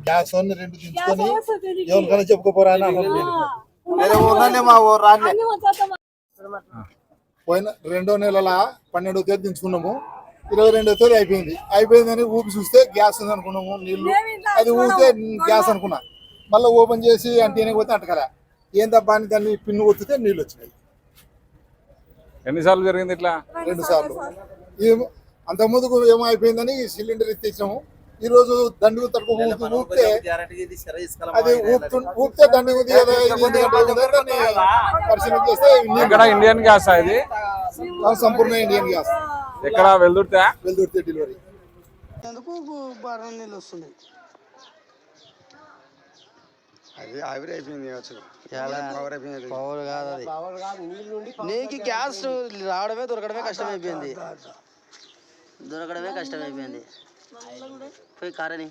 Gas రెండు దించుకొని ఎవరికైనా చెప్పుకోపోరా పోయిన 2వ నెలల 12వ తేదీ దించుకున్నాము. 22వ తేదీ అయిపోయిందని ఊపి చూస్తే గ్యాస్ ఉంది అనుకున్నాము. నీళ్లు అది ఊపితే గ్యాస్ అనుకున్నా. మళ్ళీ ఓపెన్ చేసి అంటేనే పోతే అంటకరా ఏం తప్ప అని దాన్ని పిన్ను ఒత్తితే నీళ్ళు వచ్చినాయి. ఎన్నిసార్లు జరిగింది ఇట్లా? 2 సార్లు. అంతకుముందుకు ఏమో అయిపోయిందని సిలిండర్ ఎత్తించాము. ఈ రోజు దండుగు తక్కువ ఊపితే అది ఊపితే దండుగు పరిశీలన చేస్తే ఇండియన్ గ్యాస్ ఇది సంపూర్ణ ఇండియన్ గ్యాస్. ఎక్కడ వెల్దుర్తే డెలివరీ నీళ్ళు వస్తున్నాయి. అది ఆవిరి అయిపోయింది పవర్ కాదు అది. నీకు గ్యాస్ రావడమే దొరకడమే కష్టమైపోయింది. పోయి కారని